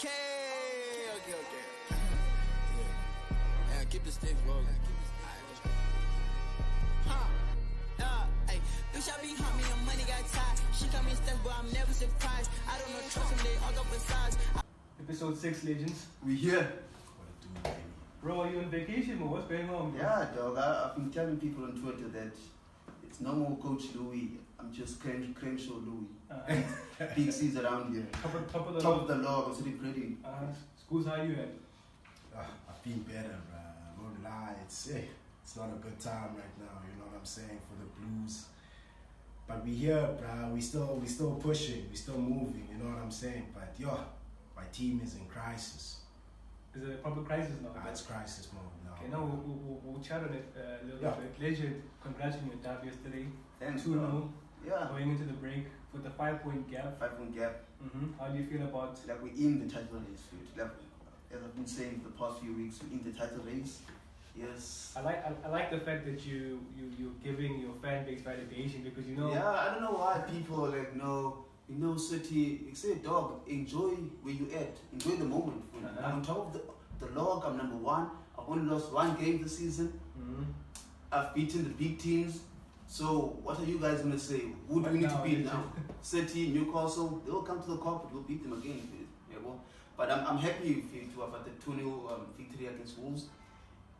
Okay. Yeah, keep the stick rolling. Hey, bitch, I be hot, me and money got tied. She come in steps, but I'm never surprised. I don't know, trust them, they all go for size. Episode 6, Legends. We here. Bro, are you on vacation or what's going on, bro? Yeah, dog. I've been telling people on Twitter that it's no more Coach Louis. I'm just Crenshaw Louis. Big C's around here. Top of the log. I'm celebrating. Schools, how you at? I've been better, bro. I won't lie. It's not a good time right now. You know what I'm saying, for the Blues. But we here, bro. We still pushing. We still moving. You know what I'm saying. But my team is in crisis. Is it a proper crisis now? It's crisis mode now. Okay, now we'll chat on it a little bit. Legend, congrats on your dub yesterday. Thanks, 2-0. Yeah. Going into the break with a 5-point gap. 5-point gap. How do you feel about? Like we're in the title race, dude. Like, as I've been saying for the past few weeks, we're in the title race. Yes. I like the fact that you're giving your fan base validation because you know. Yeah, I don't know why people are like City. Say, dog, enjoy where you at. Enjoy the moment. I'm on top of the log. I'm number one. I've only lost one game this season. I've beaten the big teams. So what are you guys gonna say? Who do we need to beat now? City, Newcastle. They will come to the carpet. We'll beat them again. Yeah, well, but I'm happy to have had the 2-0 victory against Wolves.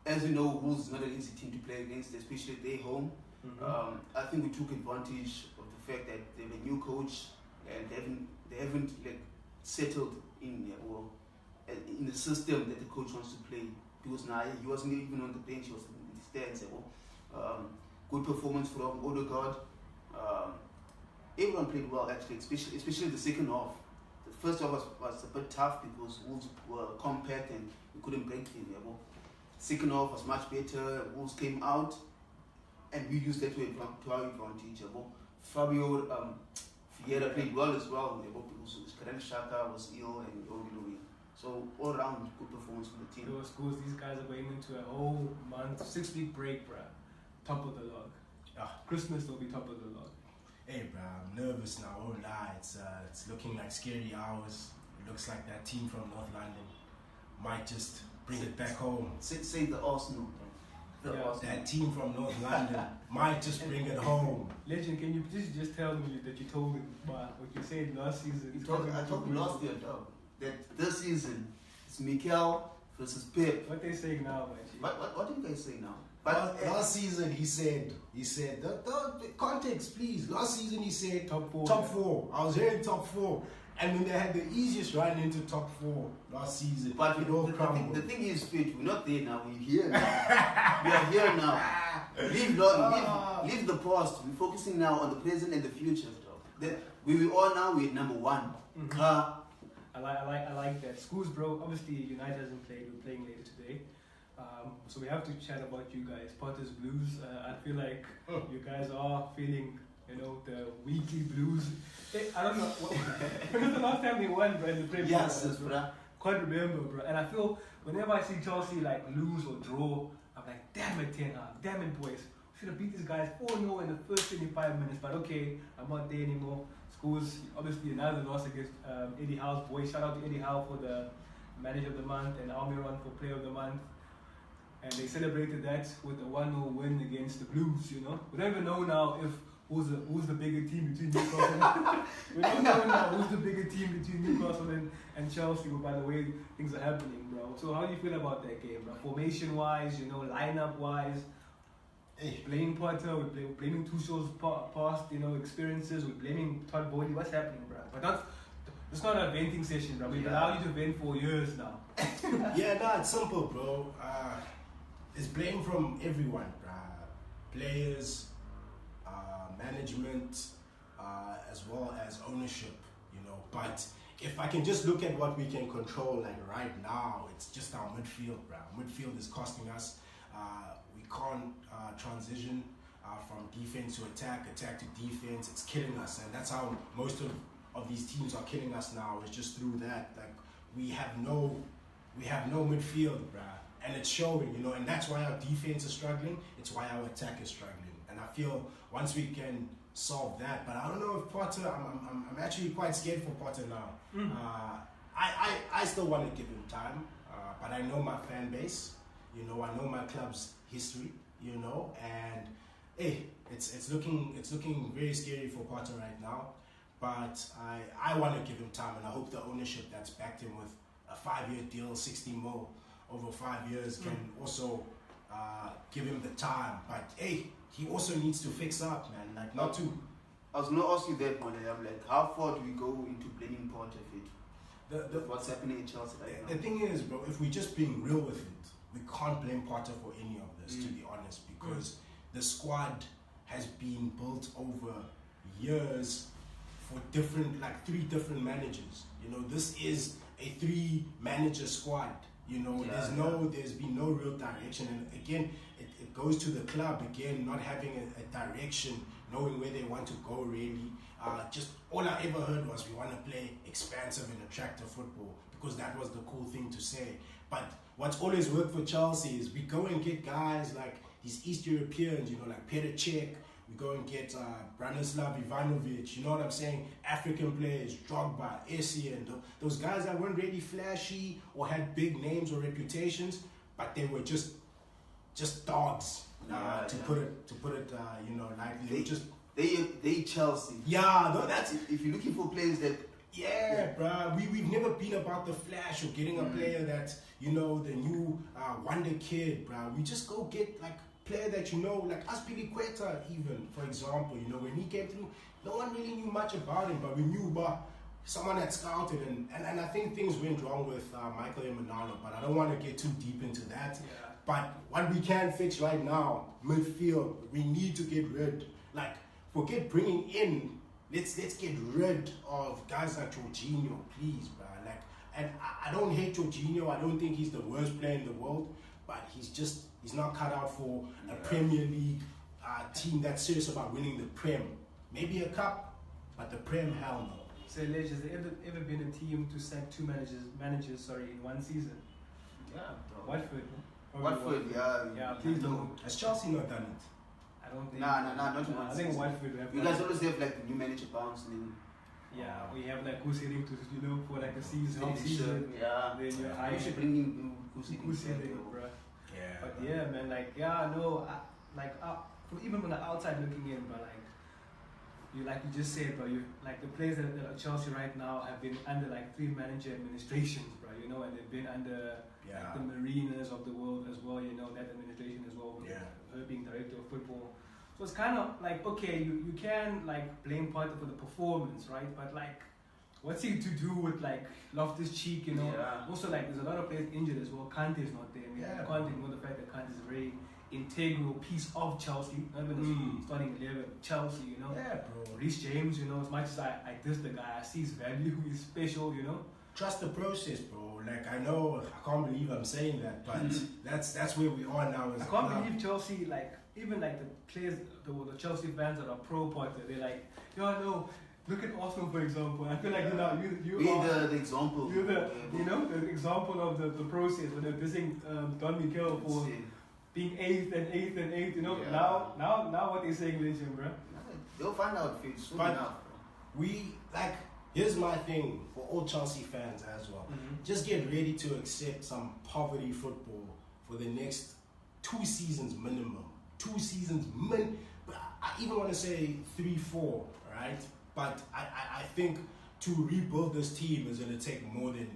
As you know, Wolves is not an easy team to play against, especially at their home. I think we took advantage of the fact that they have a new coach and they haven't like settled in the system that the coach wants to play. Because now he wasn't even on the bench; he was in the stands. Good performance from Odegaard. Everyone played well actually, especially the second half. The first half was a bit tough because Wolves were compact and we couldn't break them. Second half was much better. Wolves came out, and we used that to our advantage. Fabio Vieira played well as well because Karen Shaka was ill and Louis. So all around good performance from the team. Those schools, these guys are going into a whole month, 6-week break, bruh. Top of the log. Christmas will be top of the log. Hey, bro, I'm nervous now. I won't lie. It's looking like scary hours. It looks like that team from North London might just bring it back home. Say the Arsenal. That team from North London might just bring it home. Legend, can you please just tell me that you told me what you said last season? I told you last year, dog, that this season it's Mikel versus Pep. What they saying now, man? What do you guys say now? But last season he said the context, please. Last season he said top four. I was hearing top 4, and when they had the easiest run into top 4 last season, but the thing is, Pete, we're not there now. We're here now. We are here now. Leave the past. We're focusing now on the present and the future. We are now. We're number 1. I like that. Schools, bro. Obviously, United hasn't played. We're playing later today. So we have to chat about you guys, Potter's Blues. I feel like you guys are feeling, the weekly blues. I don't know. When was the last time they won, bro, in the Premier League? Yes, bro. Can't remember, bro. And I feel whenever I see Chelsea like lose or draw, I'm like, damn it, Ten Hag, damn it, boys. Should have beat these guys 4-0 in the first 25 minutes. But okay, I'm not there anymore. Schools, obviously another loss against Eddie Howe's boys. Shout out to Eddie Howe for the Manager of the Month and Almiron for Player of the Month. And they celebrated that with a 1-0 win against the Blues, We don't even know now who's the bigger team between Newcastle we don't know now who's the bigger team between Newcastle and Chelsea, by the way things are happening, bro. So how do you feel about that game, bro? Formation-wise, lineup-wise? Hey. Blaming Potter, we're blaming Tuchel's past, experiences, we're blaming Todd Bowley. What's happening, bro? But it's not a venting session, bro. We've allowed you to vent for years now. It's simple, bro. It's blame from everyone, players, management, as well as ownership, But if I can just look at what we can control, like right now, it's just our midfield, Midfield is costing us. We can't transition from defense to attack to defense. It's killing us, and that's how most of these teams are killing us now. It's just through that. Like we have no midfield, and it's showing, and that's why our defense is struggling. It's why our attack is struggling, and I feel once we can solve that, but I don't know if Potter. I'm actually quite scared for Potter now. I still want to give him time, but I know my fan base. You know, I know my club's history. You know, and hey, it's looking very scary for Potter right now. But I want to give him time, and I hope the ownership that's backed him with a 5-year deal, 60 mil over 5 years, can also give him the time. But hey, he also needs to fix up, man. Like, not to. I was going to ask you that one. I'm like, how far do we go into blaming Potter for it? What's happening in Chelsea right now? The thing is, bro, if we're just being real with it, we can't blame Potter for any of this, to be honest, because the squad has been built over years for different, like 3 different managers. You know, this is a 3-manager squad. You know, there's been no real direction, and again, it goes to the club again, not having a direction, knowing where they want to go really. Just all I ever heard was we want to play expansive and attractive football, because that was the cool thing to say. But what's always worked for Chelsea is we go and get guys like these East Europeans, you know, like Petr Cech. We go and get Branislav Ivanovic, you know what I'm saying? African players, Drogba, Essie, and those guys that weren't really flashy or had big names or reputations, but they were just dogs. To put it, you know, like they Chelsea. Yeah, no, that's if you're looking for players that. Yeah, bruh. We've never been about the flash or getting a player that's, you know, the new wonder kid, bruh. We just go get like player that, you know, like Aspilicueta even, for example. You know, when he came through, no one really knew much about him, but we knew about someone that scouted, and I think things went wrong with Michael Emenalo, but I don't want to get too deep into that. Yeah. But what we can fix right now, midfield, we need to get rid, like, forget bringing in. Let's get rid of guys like Jorginho, please, bro. Like, and I don't hate Jorginho. I don't think he's the worst player in the world, but he's not cut out for a Premier League team that's serious about winning the Prem. Maybe a cup, but the Prem, hell no. So, Ledge, has there ever been a team to sack 2 managers in one season? Yeah, bro. Watford, yeah. Please don't. Has Chelsea not done it? I don't think. Not in one I think season. Watford have. You guys always have like the new manager bouncing. Yeah, we have like Kusering to, you know, for like a season, half season. Yeah. Then you're I should bring in Kusering, bro. Yeah. But yeah, man, like, yeah, no, even from the outside looking in, but like you just said, bro, you like the players that are at Chelsea right now have been under like 3 manager administrations, bro, you know, and they've been under like, the Marinas of the world as well, you know, that administration as well, her being director of football. So it's kind of like, okay, you can like blame Potter for the performance, right? But like, what's he to do with like Loftus-Cheek, you know? Yeah. Also, like, there's a lot of players injured as well. Kante is not there. I mean, you can't ignore the fact that Kante is a very integral piece of Chelsea, not even the starting 11, Chelsea, you know. Yeah, bro. Reece James, you know, as much as I diss the guy, I see his value, he's special, you know. Trust the process, bro. Like, I know, I can't believe I'm saying that, but that's where we are now as I a can't club. believe Chelsea, like, even like the players, the Chelsea fans that are pro Potter, they're like, no, look at Arsenal, for example. I feel like you are the example. You're the example of the process when they're dissing Don Miguel for being eighth, you know. Yeah. Now what they're saying, legend, bro. They'll find out soon enough. We, like, here's my thing for all Chelsea fans as well. Just get ready to accept some poverty football for the next 2 seasons minimum. 2 seasons but I even want to say 3-4, right? But I think to rebuild this team is going to take more than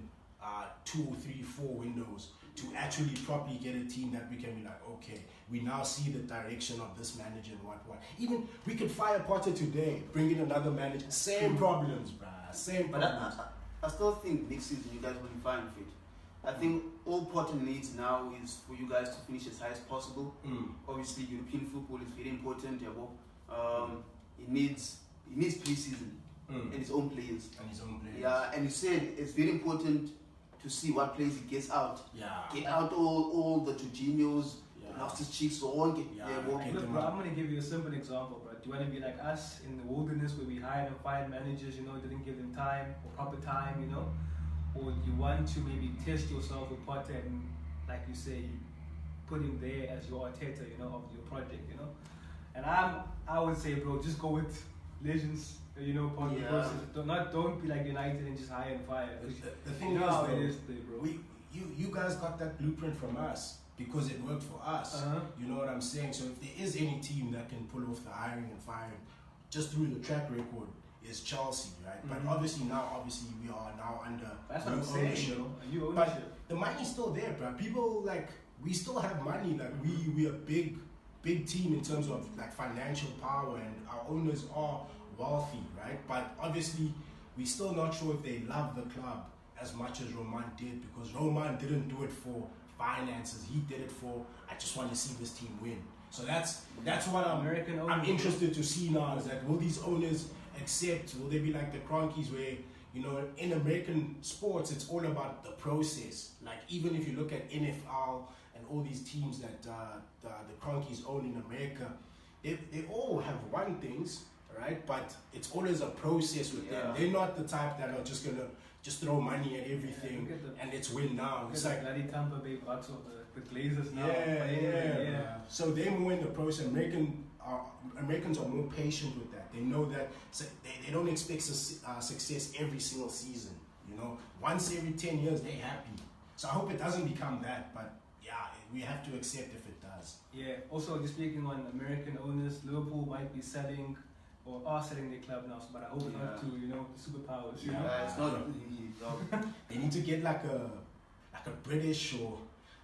2, 3, 4 windows to actually properly get a team that we can be like, okay, we now see the direction of this manager and what. Even we could fire Potter today, bring in another manager, same problems, bruh, same problems. But I still think next season you guys will be fine with it. I think all Potter needs now is for you guys to finish as high as possible. Obviously, European football is very important. It needs pre-season and his own players. Yeah, and you said it's very important to see what players he gets out. Yeah. Get out all the Jorginhos, Loftus-Cheek, so on. Look, bro, I'm gonna give you a simple example, bro. Do you want to be like us in the wilderness where we hired and fired managers, you know, didn't give them time or proper time, you know? Or you want to maybe test yourself with Potter and, like you say, put him there as your Arteta, you know, of your project, you know? And I would say, bro, just go with legends. part of the Yeah. process. Don't be like United and just hire and fire. The thing You know how is, it though, is, bro. you guys got that blueprint from us because it worked for us. You know what I'm saying? So if there is any team that can pull off the hiring and firing just through the track record, is Chelsea, right? But obviously we are now under That's what new I'm saying, ownership. a new But ownership. the money's still there, bro. People we still have money. Like we are big team in terms of like financial power, and our owners are wealthy, right? But obviously we're still not sure if they love the club as much as Roman did, because Roman didn't do it for finances. He did it for, I just want to see this team win. So that's what I'm interested to see now, is that will these owners accept, will they be like the Cronkies where, in American sports, it's all about the process. Like even if you look at NFL and all these teams that the Cronkies own in America, they all have won things, right? But it's always a process with them. They're not the type that are just going to just throw money at everything and let's win now. It's like bloody Tampa Bay Bucks of the Glazers now. Yeah. So they're more in the process. Americans are more patient with that. They know that they don't expect success every single season. Once every 10 years they're happy. So I hope it doesn't become that, but yeah, we have to accept if it does. Yeah. Also, just speaking on American owners, Liverpool might be selling or are selling their club now, but I hope not to, the superpowers. It's not. They need to get like a British or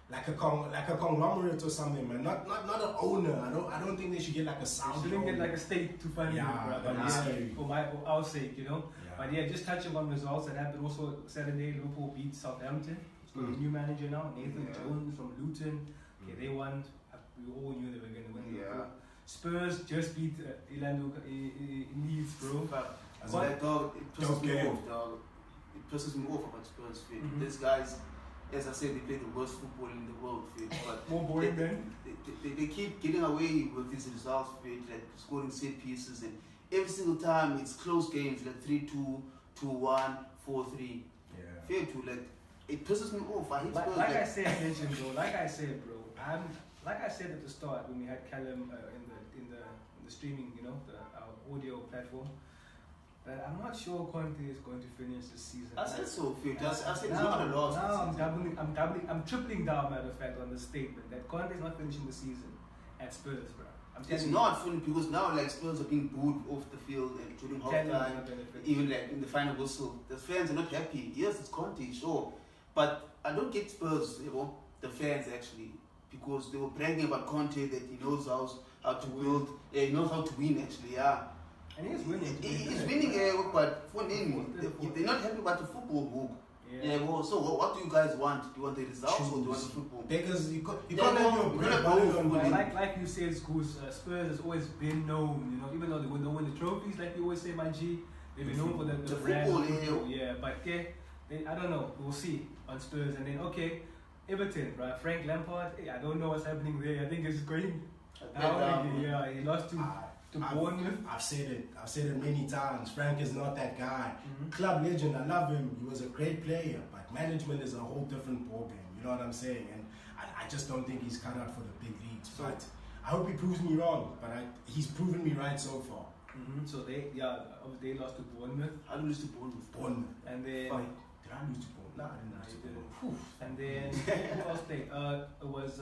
like a conglomerate or something, man. Not an owner. I don't think they should get like a Saudi. They shouldn't get like a state to fund it, for our sake, Yeah. But yeah, just touching on results that happened also Saturday. Liverpool beat Southampton. It's got a new manager now, Nathan Jones from Luton. Okay, they won. We all knew they were going to win. Yeah. Spurs just beat Leeds, bro. So that dog, it pisses me off, dog. It pisses me off about Spurs, fit. These guys, as I said, they play the worst football in the world, fit. But more boring than they keep getting away with these results, fit, like scoring set pieces, and every single time it's close games, like 3-2, 2-1, 4-3. Yeah. Fair to like, it pisses me off. I hate Spurs. Like I said, like I said at the start when we had Callum in the streaming, our audio platform, that I'm not sure Conte is going to finish this season. I said so, Fit. I said it's not a loss. Now I'm tripling down, matter of fact, on the statement that Conte is not finishing the season at Spurs, bro. It's not funny because now like Spurs are being booed off the field and during halftime, even like in the final whistle. The fans are not happy. Yes, it's Conte, sure, but I don't get Spurs, the fans actually, because they were bragging about Conte that he knows how to build, he knows how to win actually, And he's winning. He's winning, but for them, they're not happy about the football book. Yeah, well, so what do you guys want? Do you want the results or do you want the football? Because you can't have your bread on. Like you said, Goose, Spurs has always been known, even though they don't win the trophies, like you always say, my G, they've been known for the brand football. Yeah, but I don't know. We'll see on Spurs. And then, Everton, right? Frank Lampard, I don't know what's happening there. I think it's going down. Yeah, he lost to Bournemouth. I've said it many times. Frank is not that guy. Club legend, I love him. He was a great player, but management is a whole different ballgame. You know what I'm saying? And I just don't think he's cut out for the big leagues. But I hope he proves me wrong. But he's proven me right so far. So they lost to Bournemouth. How did you lose to Bournemouth? And then did I lose to Bournemouth? No, I didn't lose to Bournemouth. And then who else played? It was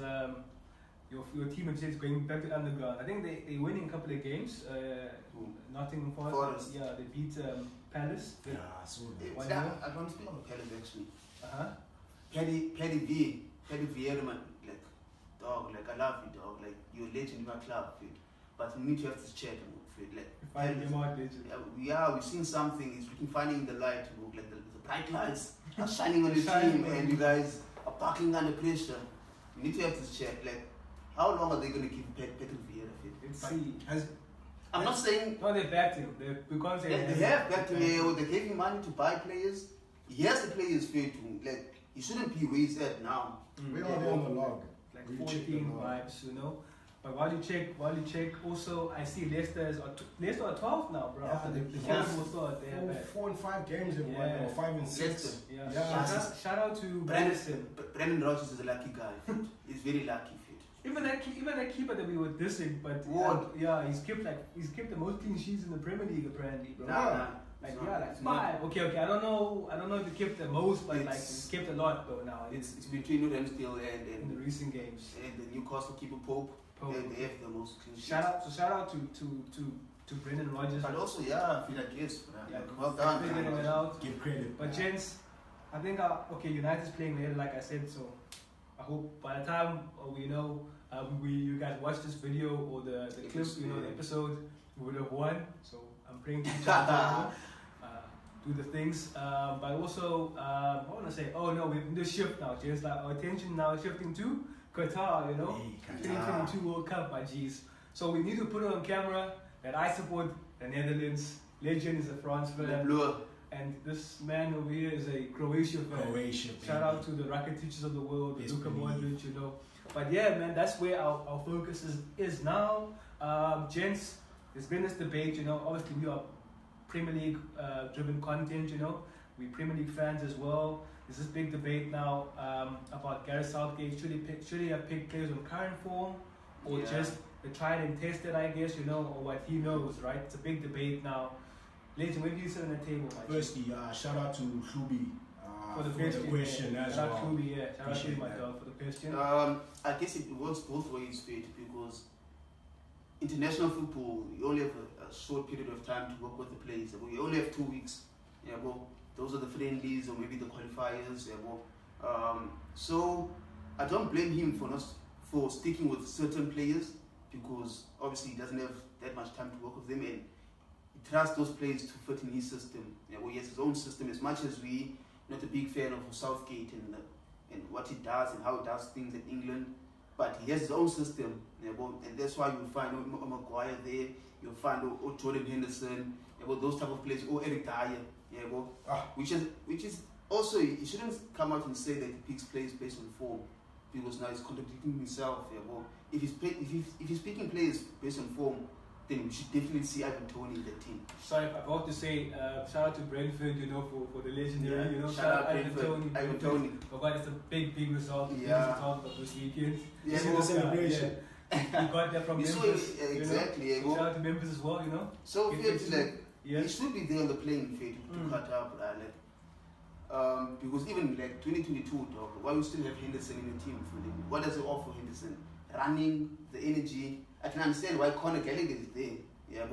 your team is going back to underground. I think they winning a couple of games. Nottingham Forest. Yeah, they beat Palace. Yeah, I saw that. I don't speak about Palace actually. Paddy Vieira, man, like dog, like I love you, dog. Like you're a legend in my club, fit. But we need to have this chat, fit. Like we've seen something. It's looking funny in the light, like the bright lights are shining on the team, and you guys are buckling under pressure. We need to have this chat, like. How long are they going to keep Patrick Vieira? I'm not saying... No, they backed him. They have backed him. They gave him money to buy players. He has the players fair to. Like, he shouldn't be where he's at now. We are on the log. Like 14 vibes, But while you check, also, I see Leicester are 12 now, bro. After the horrible start they had 4 and 5 games in one, or 5 and 6. Shout out to Brandon. Brandon Rodgers is a lucky guy. He's very lucky, fit. Even that keeper that we were dissing, but yeah, he's kept the most clean sheets in the Premier League apparently, bro. Like 5. Okay. I don't know if he kept the most, but like he's kept a lot though now. It's between Ramsdale and in the recent games. And the Newcastle keeper Pope. They have the most clean sheets. Shout out to Brendan Rodgers. But also, I feel like yes, well done. Figuring it out. Give credit. But gents, I think United's playing later, like I said, so I hope by the time we know you guys watch this video or the clip, the episode, we would have won. So I'm praying to do the things. But also, I want to say, we're in the shift now, gents. Like our attention now is shifting to Qatar, 2022 World Cup, my G's. So we need to put it on camera that I support the Netherlands. Legend is a France fan. And this man over here is a Croatia fan. Shout out to the Rakitics of the world, the Luka Modric, But yeah, man, that's where our focus is now. Gents, there's been this debate, obviously we are Premier League driven content, we Premier League fans as well. There's this big debate now about Gareth Southgate. Should he have picked players on current form or just the tried and tested, I guess, or what he knows, right? It's a big debate now. Legend, where do you sit on the table, Mike? Firstly, shout out to Hlubi for the question as well. Shout out Hlubi, shout out to my dog for the question. I guess it works both ways, Fate, because international football, you only have a short period of time to work with the players. You only have 2 weeks. Those are the friendlies or maybe the qualifiers. So I don't blame him for sticking with certain players because obviously he doesn't have that much time to work with them and he trusts those players to fit in his system. He has his own system. As much as we not a big fan of Southgate and what he does and how he does things in England, but he has his own system, and that's why you'll find Maguire there, you'll find Jordan Henderson, those type of players, or Eric Dyer, which is also, he shouldn't come out and say that he picks players based on form, because now he's contradicting himself. If he's picking players based on form, then we should definitely see Ivan Toney in the team. Sorry, I forgot to say, shout out to Brentford, for the legendary, shout out Ivan Toney. But it's a big result. Result of this weekend. The celebration. He got that from Memphis. Exactly. Shout out to Memphis as well, So he should be there on the playing field to cut up, because even 2022, dog, why we still have Henderson in the team? What does it offer Henderson? Running, the energy. I can understand why Conor Gallagher is there,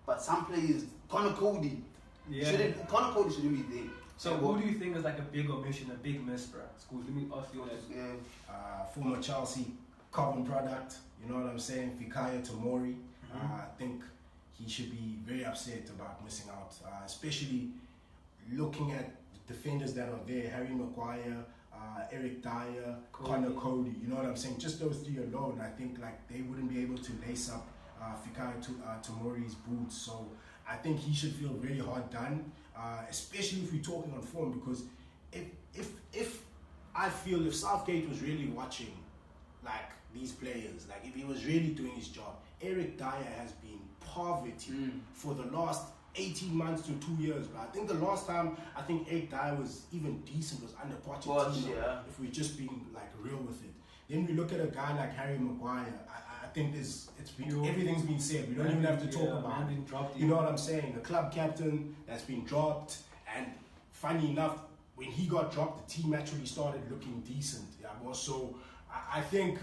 but some players, Conor Cody shouldn't be there. So who do you think is like a big omission, a big miss, bro? Schools, let me ask you this. Former Chelsea carbon product, you know what I'm saying? Fikayo Tomori. I think he should be very upset about missing out, especially looking at the defenders that are there, Harry Maguire, Eric Dyer, Conor Cody, you know what I'm saying? Just those three alone, I think they wouldn't be able to lace up Fikayo Tomori's boots. So I think he should feel very hard done, especially if we're talking on form, because if I feel if Southgate was really watching these players, if he was really doing his job, Eric Dyer has been poverty for the last 18 months to 2 years, but I think the last time Eric Dyer was even decent was under Pochettino. If we're just being real with it, then we look at a guy like Harry Maguire. I think everything's been said. We don't even have to talk about it. You know what I'm saying? The club captain that's been dropped, and funny enough, when he got dropped, the team actually started looking decent. So I think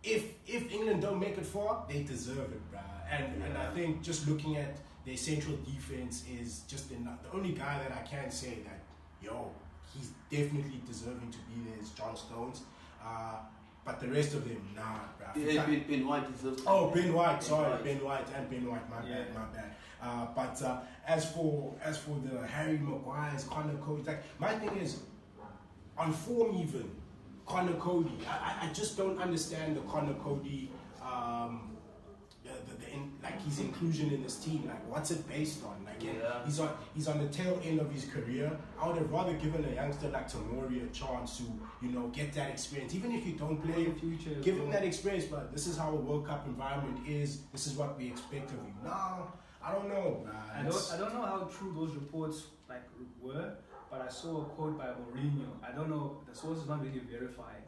if England don't make it far, they deserve it, bruh. And I think just looking at their central defense is just the only guy that I can say that, he's definitely deserving to be there is John Stones. But the rest of them, nah, bruh. Ben White deserves it. Oh, Ben White, sorry. Ben White, my bad. But as for the Harry Maguire's, Conor Cody, my thing is, on form even, Conor Cody, I just don't understand the Conor Cody, his inclusion in this team. What's it based on? He's on the tail end of his career. I would have rather given a youngster like Tomori a chance to, get that experience. Even if you don't play in future, give him that experience. But this is how a World Cup environment is. This is what we expect of him. No, I don't know. I don't know how true those reports were, but I saw a quote by Mourinho. I don't know. The source is not really verified.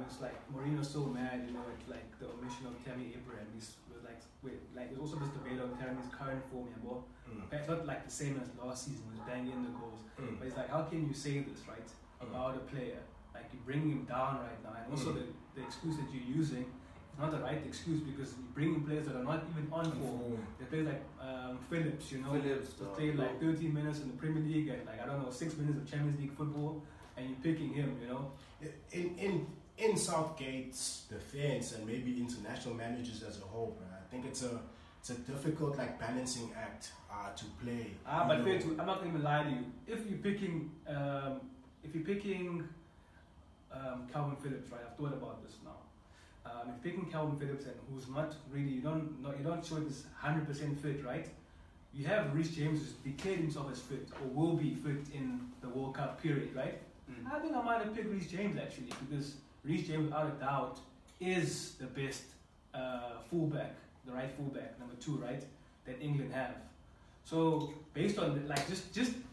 It's like Mourinho's so mad, you know, at like the omission of Tammy Abraham. He's was like, wait, like there's also this debate on Tammy's current form, yeah, but it's not like the same as last season. He was banging in the goals, but it's like, how can you say this, right, about a player? Like you're bringing him down right now, and also the excuse that you're using is not the right excuse because you're bringing players that are not even on form. They play like Phillips, you know, played like 13 minutes in the Premier League and like I don't know 6 minutes of Champions League football, and you're picking him, you know. In Southgate's defense and maybe international managers as a whole, I think it's a difficult like balancing act to play. But fair to, I'm not going to lie to you. If you're picking Calvin Phillips, right? I've thought about this now. If you're picking Calvin Phillips and who's not really, you don't show this 100% fit, right? You have Reece James who's declared himself as fit or will be fit in the World Cup period, right? I think I might have picked Reece James actually because Reece James, without a doubt, is the best fullback, the right fullback, number 2, right, that England have. So based on like just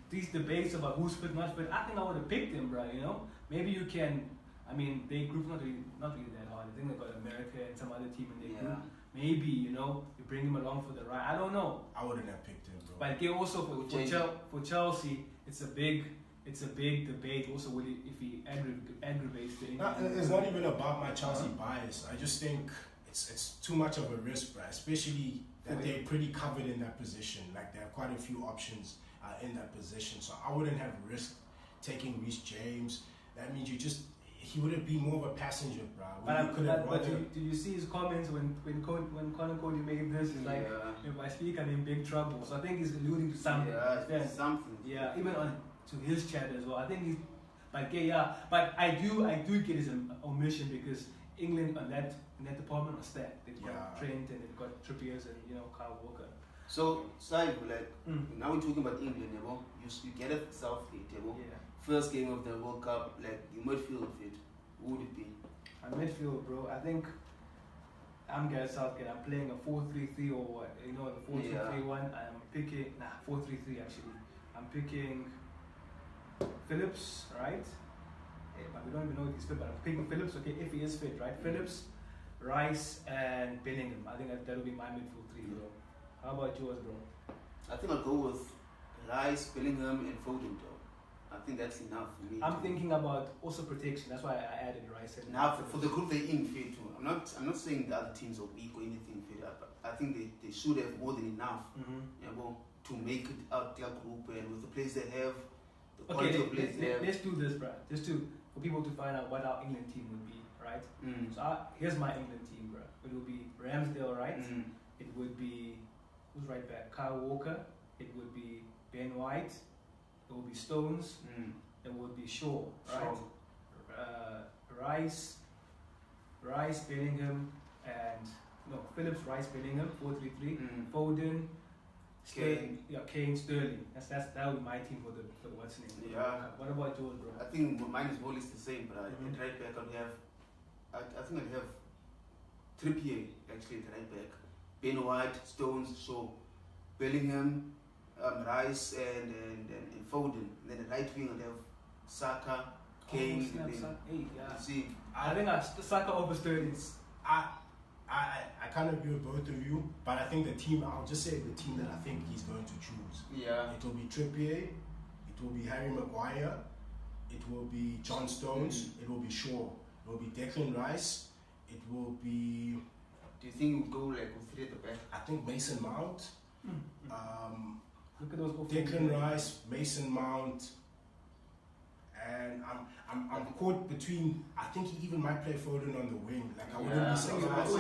these debates about who's fit, not fit, I think I would have picked him, bro. You know, maybe you can. I mean, their group's not really that hard. I think they got America and some other team in their group. Maybe you bring him along for the ride. I don't know. I wouldn't have picked him, bro. But again, also for Chelsea, it's a big debate. Also, if he aggravates the England. It's not even about my Chelsea bias. I just think it's too much of a risk, bro. Especially that they're pretty covered in that position. Like they have quite a few options in that position. So I wouldn't have risked taking Reece James. That means he would be more of a passenger, bro. But did you see his comments when Conor Cody made this? He's like, if I speak, I'm in big trouble. So I think he's alluding to something. Yeah, something. Yeah, even to his chat as well. I think he's like, but I do get his omission because England in that department was stacked. They've got Trent and they've got Trippier and Kyle Walker. So, Saib, now we're talking about England, you get it Southgate, first game of the World Cup, like you midfield fit, who would it be? A midfield, bro. I think I'm Gareth Southgate. I'm playing a 4-3-3 or what? You know, the 4-2-3-1. I'm picking 4-3-3 actually. I'm picking Phillips, right? But we don't even know if he's fit. But I'm picking Phillips. Okay, if he is fit, right? Phillips, Rice, and Bellingham. I think that'll be my midfield 3, bro. How about yours, bro? I think I'll go with Rice, Bellingham, and Foden, though. I think that's enough for me. I'm thinking about also protection. That's why I added Rice. And now for the group they're in, fit too. I'm not saying the other teams are weak or anything, fit. I think they should have more than enough, to make it out their group and with the players they have. The quality of players they have. Let's do this, bro. Just for people to find out what our England team would be, right? So here's my England team, bro. It will be Ramsdale, right? It would be who's right back? Kyle Walker. It would be Ben White. It would be Stones. It would be Shaw, right? Rice, Bellingham, and Phillips, Rice, Bellingham, 4-3-3. Foden, Kane, Sterling. That would be my team for the what's name. What about yours, bro? I think mine is more or less the same, but at right back I think I'd have Trippier actually at right back. Ben White, Stones, Shaw, Bellingham, Rice, and Foden. And then the right wing I'd have Saka, Kane. I think Saka over Sterling. I kind of agree with both of you, but I think I'll just say the team that I think he's going to choose. It will be Trippier, it will be Harry Maguire, it will be John Stones, it will be Shaw, it will be Declan Rice, it will be... Do you think we'll go with 3 at the back? I think Mason Mount. Look at those Declan Rice, Mason Mount, and I'm caught between. I think he even might play Foden on the wing. Like I wouldn't be surprised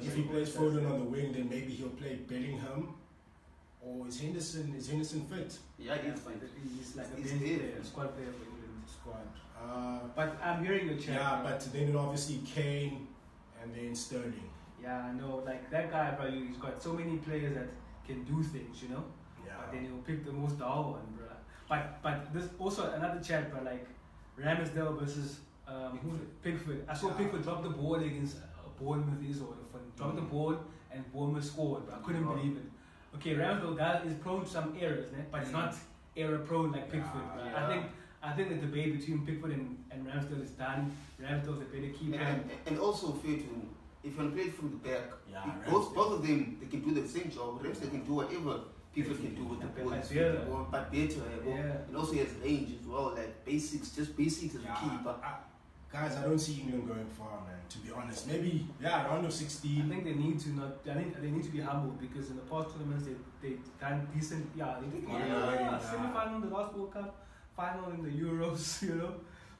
if he plays Foden on the wing. Then maybe he'll play Bellingham, or is Henderson fit? Yeah, he's like a bench player, squad player for England. Squad. But I'm hearing your chat. Yeah, but then obviously Kane, and then Sterling. Yeah, I know. Like that guy, bro. He's got so many players that can do things, Yeah. But then he'll pick the most dull one, bro. But there's also another chat, bro. Like Ramsdale versus Pickford. I saw Pickford drop the ball against Bournemouth. Dropped the ball and Bournemouth scored, bro. I couldn't believe it. Okay, Ramsdale is prone to some errors, but he's not error prone like Pickford. Bro. I think the debate between Pickford and Ramsdale is done. Ramsdale's a better keeper. And also fair to, if you want to play it from the back, Yeah, both of them, they can do the same job. Ramsdale can do whatever Pickford can do with the ball. But better. Yeah. And also he has range as well, like basics, just basics as a keeper. Guys, I don't see England going far, man. To be honest, maybe round of 16. I think they need to not. I think they need to be humble because in the past tournaments they done decent. Yeah, they did semi-final in the last World Cup, final in the Euros. You know.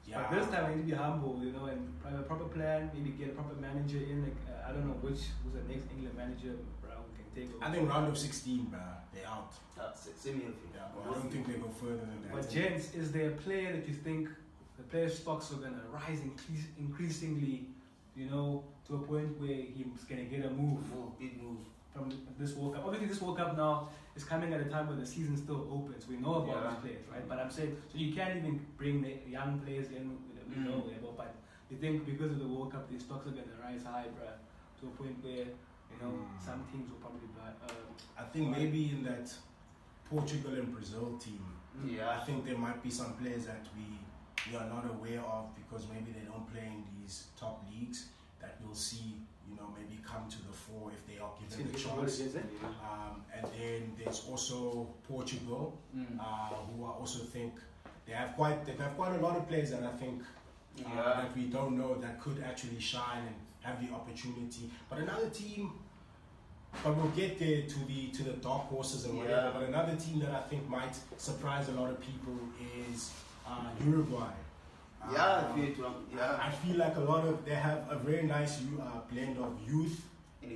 Yeah. But this time I need to be humble, you know, and have a proper plan. Maybe get a proper manager in. Like I don't know who's the next England manager, bro, who can take over. I think round of 16, bro. They're out. Same here. Yeah, but I don't think they go further than that. But gents, is there a player that you think the player stocks are gonna rise increasingly, you know, to a point where he's gonna get a move? Big move. From this World Cup. Obviously, this World Cup now is coming at a time where the season's still open, so we know about these players, right? But I'm saying, so you can't even bring the young players in, we know, but you think because of the World Cup, these stocks are going to rise high, bruh, to a point where, you know, some teams will probably I think maybe in that Portugal and Brazil team, Yeah. I think there might be some players that we are not aware of because maybe they don't play in these top leagues that we'll see, you know, maybe come to the fore if they are given the chance. And then there's also Portugal, who I also think they have quite a lot of players that I think that we don't know that could actually shine and have the opportunity. But another team, but we'll get there to the dark horses and whatever. But another team that I think might surprise a lot of people is Uruguay. I feel like they have a very nice blend of youth and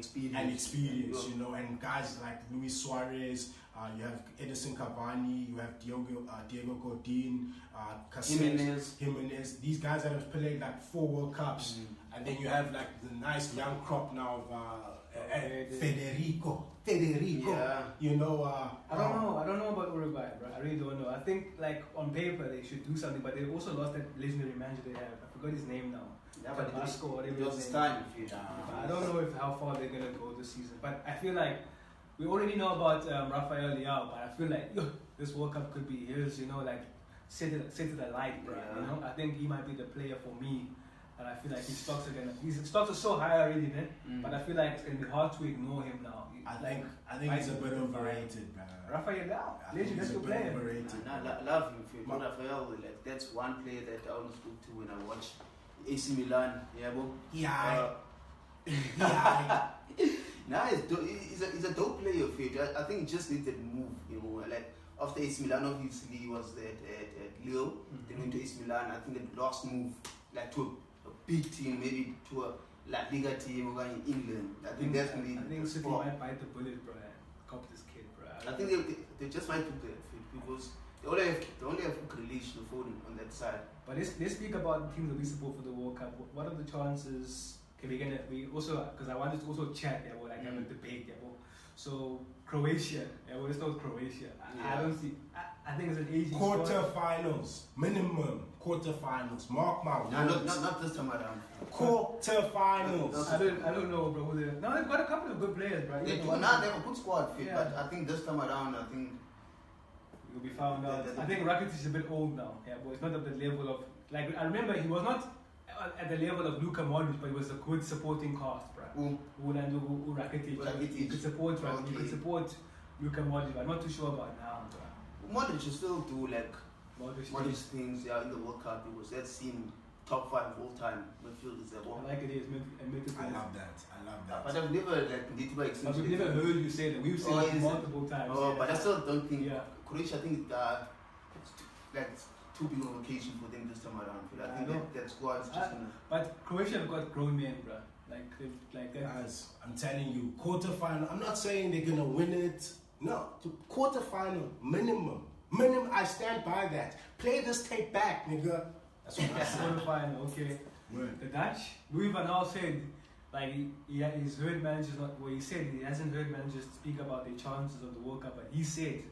experience, you know, and guys like Luis Suarez, you have Edison Cavani, you have Diego Godin, Jimenez, these guys that have played like 4 World Cups, and then you have like the nice young crop now of Federico, you know. I don't know about Uruguay, bro. I really don't know. I think like on paper they should do something, but they also lost that legendary manager they have. I forgot his name now. Yeah, but it was time. I don't know how far they're gonna go this season, but I feel like we already know about Rafael Leao, but I feel like this World Cup could be his. You know, like set to the light, bro. You know, I think he might be the player for me. And I feel like his stocks are so high already, man. But I feel like it's gonna be hard to ignore him now. I think he's a bit overrated, man. Rafael Leao, legend, that's your player. I love him. Rafael, like that's one player that I always look to when I watch AC Milan. He's a dope player. I think he just needs to move. You know, like after AC Milan, obviously he was at Lille. Then went to AC Milan. I think the last move, like to a big team, maybe to a La Liga team or in England. I think that's gonna be. I think City might bite the bullet, bro. And cop this kid, bro. I think they just might do that because they only have Grealish to phone on that side. But let's speak about the teams that we support for the World Cup. What are the chances? We also, because I wanted to also chat, have a debate, So Croatia, let's start with Croatia. I don't see. I think it's an aging quarterfinals, minimum quarterfinals. Mark my words. Not this time around. Quarterfinals. I don't know, bro. No, they've got a couple of good players, bro. They have a good squad fit, but I think this time around, you'll be found out. I think Rakitic is a bit old now. But it's not at the level of I remember he was not at the level of Luka Modric, but he was a good supporting cast, bro. Rakitic. You could support Rakitic. You could support Luka Modric. I'm not too sure about now, bro. Modric will still do Modric things in the World Cup because that's him top 5 of all time midfielders. I like it. I love that. But I've never we've never heard you say that. We've said it multiple times. But I still don't think Croatia. I think it's too big of an occasion for them this time around. I think that squad is just But Croatia have got grown men, bro. Like that. Guys, I'm telling you, quarterfinal. I'm not saying they're gonna win it. No, quarterfinal minimum. I stand by that. Play this tape back, nigga. That's what I said. Quarterfinal, okay. Word. The Dutch, Louis van Gaal said, he's heard managers he said he hasn't heard managers speak about their chances of the World Cup, but he said,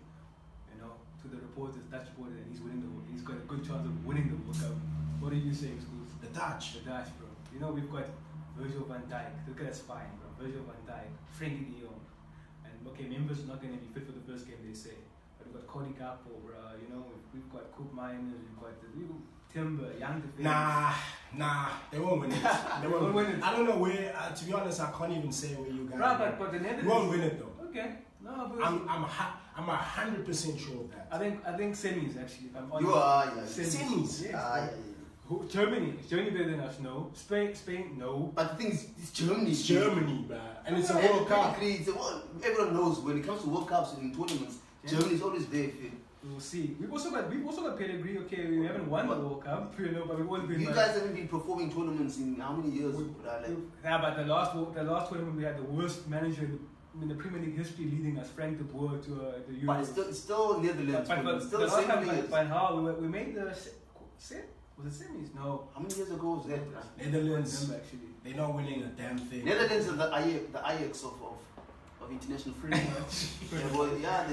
to the reporters, Dutch reporters, that he's got a good chance of winning the World Cup. What do you say, Exclusive? The Dutch, bro. We've got Virgil van Dijk. Look at that spine, bro. Virgil van Dijk, Frankie de Jong. And members are not going to be fit for the first game, they say. But got Cody Gakpo, bro. You know, we've got Coop Miners, we've got Timber, Young Defenders. Nah, they won't win it. They won't win it. I don't know where. To be honest, I can't even say where you guys. Bro, but the Netherlands we won't win it though. Okay, no, but I'm 100% sure of that. I think semis actually. If I'm honest. You are, yeah. Semis. Yes, Yeah. Germany. Is Germany better than us? No. Spain, no. But the thing is, it's Germany. It's Germany, bro. And it's a World Cup. Everyone knows when it comes to World Cups and in tournaments, Germany is always there. We'll see. We've also got pedigree. Okay, we haven't won the World Cup, you know, but we've always been. You guys haven't been performing tournaments in how many years? But the last tournament we had the worst manager in the Premier League history, leading us, Frank de Boer, to the Euros. But it's still Netherlands. But still the the last same time, players. by how we made the was it semis? No. How many years ago was that? Netherlands. Remember, actually. They're not winning a damn thing. Netherlands are the Ajax of international football.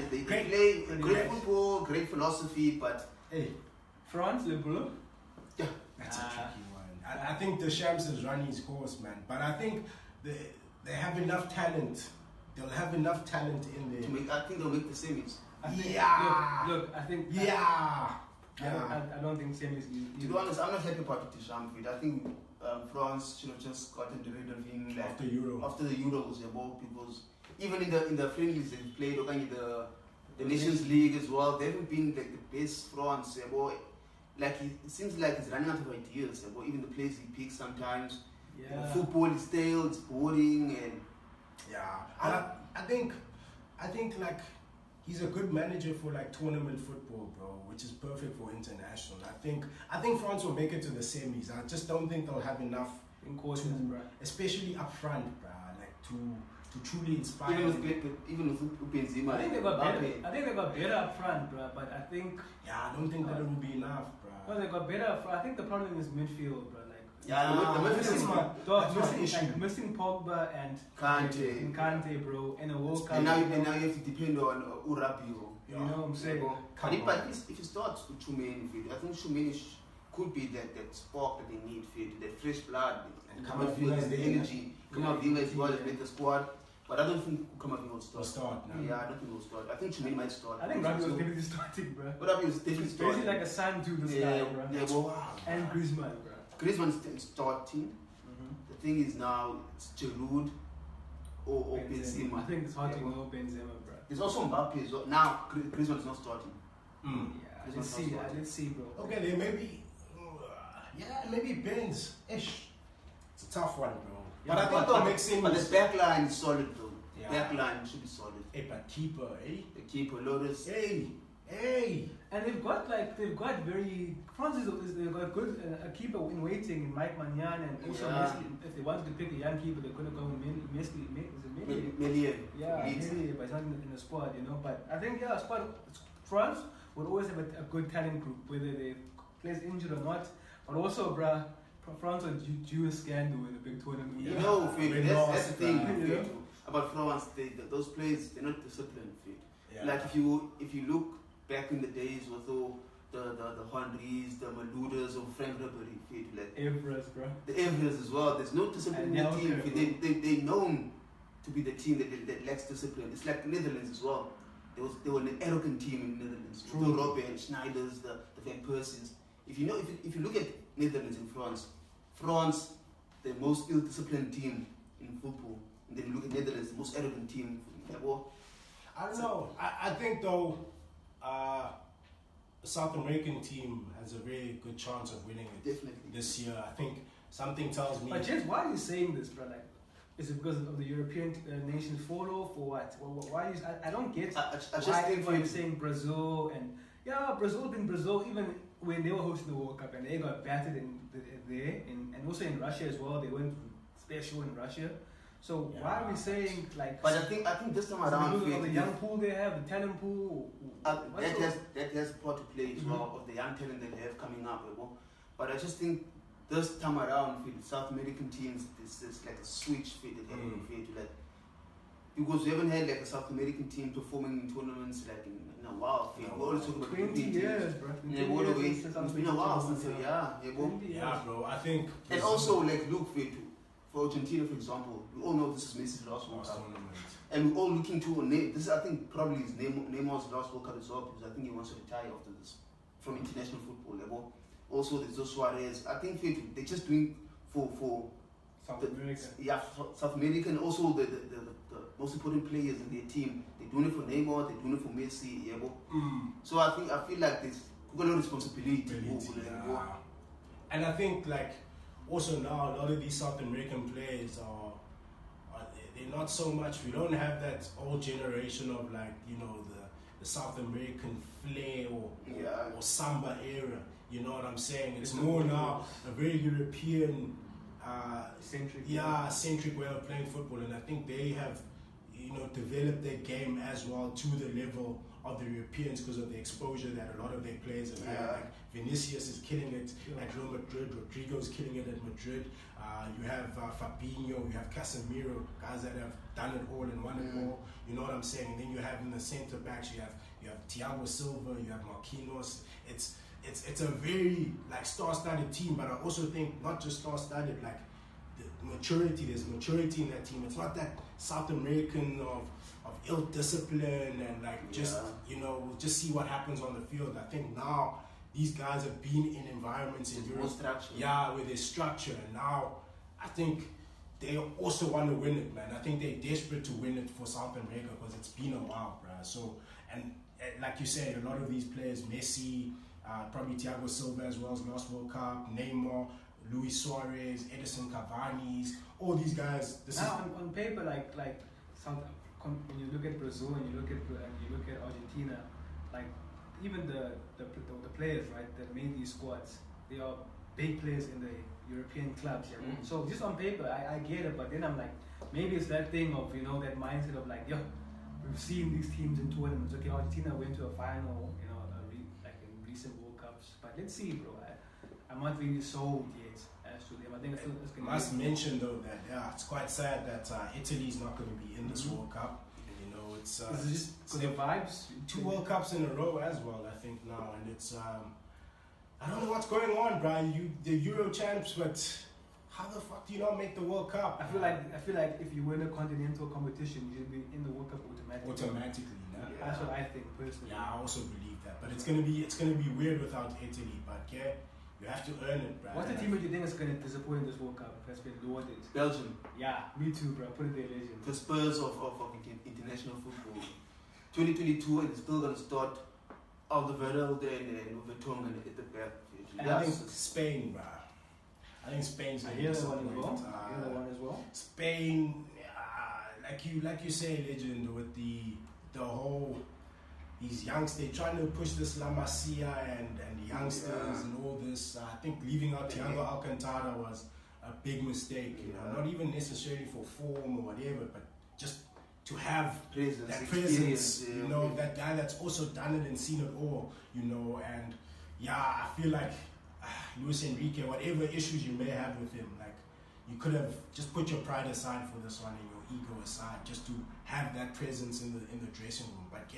They play great football, great philosophy, but hey, France, Le Bleu. Yeah, that's a tricky one. I think the Shams is running his course, man. But I think they have enough talent. They'll have enough talent in there. I think they'll make the semis. Look, I think. I don't think semis. To be honest, I'm not happy about the Deschamps. I think France should have just gotten rid of him after the Euros, because even in the friendlies they played, the Nations League as well, they haven't been like the best France. Like it seems like he's running out of ideas. Even the plays he picks sometimes. Yeah. Football is stale, it's boring, and I think like he's a good manager for like tournament football, bro, which is perfect for international. I think France will make it to the semis. I just don't think they'll have enough in quarters, bro. Especially up front, bro, like to truly inspire. Even with Benzema, I think they got better up front, bro. But I think I don't think that it will be enough, bro. No, they got better. I think the problem is midfield, bro. The midfield is missing Pogba and Kante, bro, in a World Cup. And now you have to depend on Urabio. You know what I'm saying? But if you start with Tchouameni, I think Tchouameni could be that spark that they need, that fresh blood, and Kamavinga, the energy. Kamavinga as well has made the squad. But I don't think Kamavinga will start. No. Yeah, I don't think he'll start. I think Tchouameni might start. I think Rabiot was definitely starting, bro. Rabiot is definitely starting. Basically like a son to this guy, bro. And Griezmann, bro. Griezmann's starting. The thing is now it's Giroud or Benzema. I think it's hard to know Benzema, bro. There's also Mbappe as well. Now Griezmann's not starting. Yeah, let's see, bro. Okay, they maybe maybe Benz ish. It's a tough one, bro. Yeah, but I think they'll make sense. But the back line is solid, though. Yeah. Back line should be solid. Hey, but keeper, eh? The keeper, Lotus. Hey. And they've got very they've got good a keeper in waiting in Mike Magnan, and also if they wanted to pick a young keeper, they're gonna go with Meslier. Yeah, Meslier, but it's not in the squad, you know. But I think France will always have a good talent group, whether they plays injured or not. But also, bruh, France are due a scandal in a big tournament. You know, that's the thing about France. Those players, they're not disciplined. Yeah. Like if you look back in the days with all the Henrys, the Maloudas, or Frank Ribery, like Evras, bro. The Evras as well. There's no discipline in the team. They're known to be the team that lacks discipline. It's like the Netherlands as well. They were an arrogant team in the Netherlands. The Robben, Schneiders, the Van Persies. If you look at Netherlands and France, the most ill-disciplined team in football. And then you look at Netherlands, the most arrogant team. I don't know. I think though, the South American team has a very good chance of winning it this year. I think something tells me. But James, why are you saying this, bro? Like, is it because of the European nations fall off, or what? Why is I don't get I just why think everyone's saying Brazil and Brazil been Brazil even when they were hosting the World Cup and they got battered and also in Russia as well. They went special in Russia. So why are we saying like? But I think this time around, because of the young pool they have, the talent pool. That has part to play as well of the young talent that they have coming up. But I just think this time around, for the South American teams, it's like a switch for like because we haven't had like a South American team performing in tournaments like in a while. We always talk about 20 years, bro. It's been a while since bro. I think. And also like look for for Argentina, for example, we all know this is Messi's last World Cup. tournament. And we're all looking to this is, I think, probably his Neymar's last World Cup as well, because I think he wants to retire after this from international football level. Also, there's those Suarez. I think they're just doing for South America. Yeah, South America, and also the most important players in their team. They're doing it for Neymar, they're doing it for Messi. Yeah, so I feel like there's a lot of responsibility. Yeah. And I think like also now a lot of these South American players are they're not so much. We don't have that old generation of like the South American flair or samba era. You know what I'm saying? It's more now a very European centric way of playing football, and I think they have developed their game as well to the level of the Europeans because of the exposure that a lot of their players have had. Like Vinicius is killing it at Real Madrid, Rodrigo's killing it at Madrid. You have Fabinho, you have Casemiro, guys that have done it all and won it all. You know what I'm saying? And then you have in the centre backs, you have Thiago Silva, you have Marquinhos. It's a very like star-studded team, but I also think not just star-studded, like the maturity. There's maturity in that team. It's not that South American of ill discipline and like just we'll just see what happens on the field. I think now these guys have been in environments in Europe, where there's structure, and now I think they also want to win it, man. I think they're desperate to win it for South America because it's been a while, bruh. So and like you said, a lot of these players, Messi. Probably Thiago Silva as well as last World Cup, Neymar, Luis Suarez, Edison Cavani, all these guys. On paper, like when you look at Brazil and you look at Argentina, like even the players, right, that made these squads, they are big players in the European clubs. Yeah? So just on paper, I get it, but then I'm like, maybe it's that thing of that mindset of like, we've seen these teams in tournaments. Okay, Argentina went to a final, World Cups, but let's see, bro. I'm not really sold yet as to them. I think it's going to must mention though that it's quite sad that Italy's not going to be in this World Cup. It's just because of vibes. 2 World Cups in a row as well, I think now, and it's I don't know what's going on, Brian. The Euro champs, but how the fuck do you not make the World Cup? I feel like if you win a continental competition, you'll be in the World Cup automatically. That's what I think personally. Yeah, I also believe that. But it's gonna be weird without Italy. But you have to earn it, bro. What's the team that you think is gonna disappoint in this World Cup? That's been lauded. Belgium. Yeah, me too, bro. Put it there, legend. The Spurs of international football. 2022, and it's still gonna start Alderweireld and Vertonghen at the back. I think Spain, bro. I think Spain's gonna be the one as well. Spain, like you say, legend, with the whole these youngsters, they're trying to push this La Masia and the youngsters and all this. I think leaving out Thiago Alcantara was a big mistake. Not even necessarily for form or whatever, but just to have that presence. That guy that's also done it and seen it all. And I feel like Luis Enrique, whatever issues you may have with him, like you could have just put your pride aside for this one and your ego aside, just to have that presence in the dressing room. But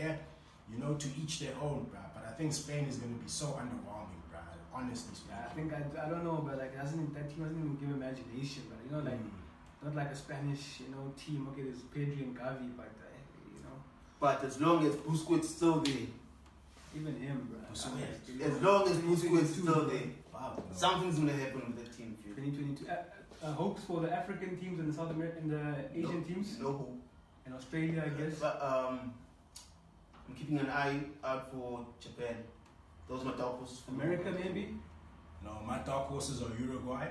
to each their own, bruh. But I think Spain is going to be so underwhelming, bruh. Honestly speaking. I don't know, but like that team doesn't even give imagination, but not like a Spanish team. Okay, there's Pedri and Gavi, but But as long as Busquets still there. Even him, bro. As long as Busquets still there, something's gonna happen with the team. 2022. Hopes for the African teams and the South American, the Asian teams. No hope. And Australia, I guess. But I'm keeping an eye out for Japan. Those are my dark horses. America, maybe. No, my dark horses are Uruguay.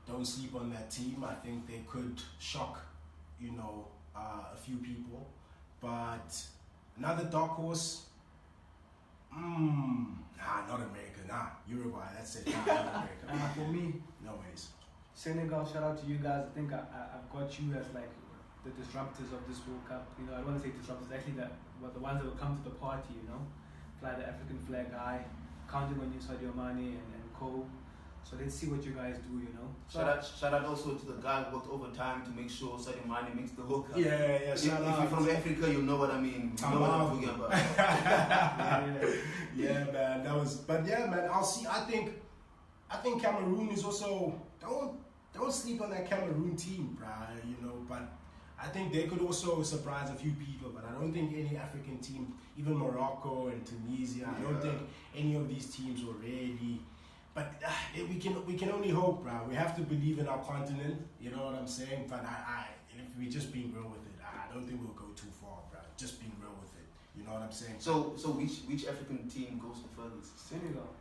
Don't sleep on that team. I think they could shock, a few people. But another dark horse, not America, Uruguay, that's it. Not America. For me, no ways. Senegal, shout out to you guys. I think I've got you as like the disruptors of this World Cup. I don't want to say disruptors, actually the ones that will come to the party, fly the African flag high, counting on you, Sadio Mane and co. So let's see what you guys do, Shout out also to the guy who worked overtime to make sure Sadio Mane makes the World Cup. Yeah, if you're from Africa, you know what I mean. You know what I'm talking about. Yeah, man, that was. But yeah, man, I'll see. I think Cameroon is also. don't sleep on that Cameroon team, bruh, you know, but I think they could also surprise a few people, but I don't think any African team, even Morocco and Tunisia, I don't think any of these teams were ready. But we can only hope, bruh. We have to believe in our continent, you know what I'm saying? But if we're just being real with it, I don't think we'll go too far, bruh. Just being real with it, you know what I'm saying? So which African team goes the furthest? Senegal.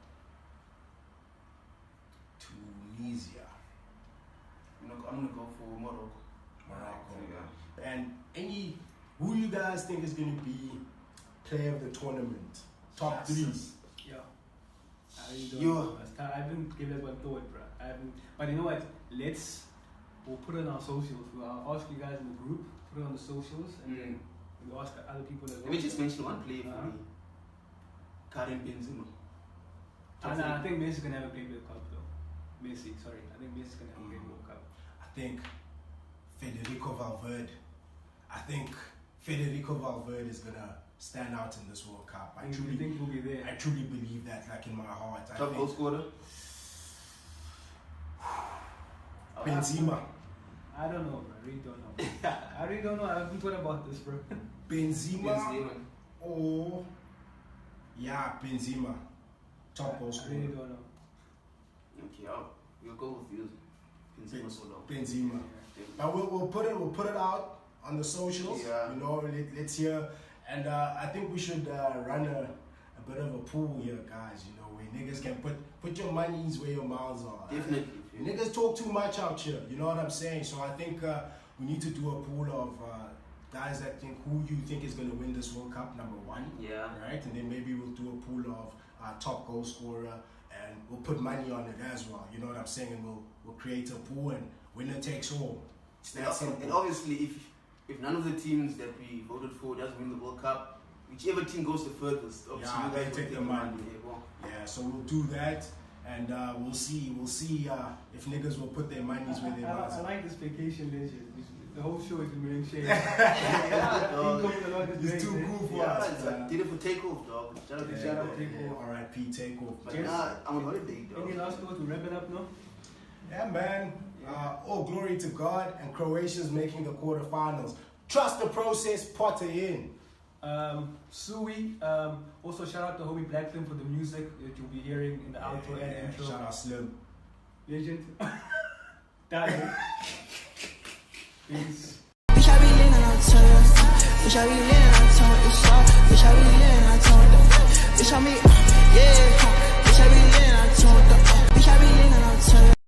Tunisia. I'm gonna go for Morocco. Morocco. Yeah. And who you guys think is going to be player of the tournament? Top three. Yeah. I really don't know. I haven't given it one thought, bro. I haven't. But you know what? We'll put it on our socials. I'll ask you guys in the group, put it on the socials, and then we'll ask other people as well. Let me just mention one player for me. Karim Benzema. I think Messi's going to have a great World Cup, though. Messi, sorry. I think Messi's going to have a great World Cup. I think Federico Valverde. I think Federico Valverde is going to stand out in this World Cup. I truly think he'll be there. I truly believe that, like in my heart. Top goal scorer? Benzema. I don't know, bro. I really don't know. I really don't know. I haven't thought about this, bro. Benzema. Or Benzema. Top goal I scorer. really don't know. Okay, we'll go with you. Benzema so long. Benzema. But we'll put it out on the socials. Yeah. You know, let's hear. And I think we should run a bit of a pool here, guys. You know, where niggas can put your monies where your mouths are. Definitely. Niggas talk too much out here. You know what I'm saying? So I think we need to do a pool of guys that think who you think is going to win this World Cup, number one. Yeah. Right? And then maybe we'll do a pool of top goal scorer, and we'll put money on it as well. You know what I'm saying? And we'll create a pool, and winner takes all. And obviously, if none of the teams that we voted for does win the World Cup, whichever team goes the furthest, obviously you guys take the money. Yeah, so we'll do that, and we'll see if niggas will put their monies where their mouths I are. like this vacation legend. The whole show is in shade. It's too cool for us. Did it for takeoff, dog. Shout out to Takeoff. R.I.P. Takeoff. But nah, I'm on holiday, dog. Any last thoughts? We wrap it up now? Yeah, man. All glory to God, and Croatia's making the quarterfinals. Trust the process, Potter in. Sui, also shout out to Hobie Blackfin for the music that you'll be hearing in the outro and intro. Shout out Slim. Legend. Dale. Peace. Bitch, I be leaning, I tell you. Bitch, I be leaning, I tell you. Bitch, I be leaning, I tell you. Bitch, I be, yeah. Bitch, I be leaning, I tell you. Bitch, I be leaning, I tell you.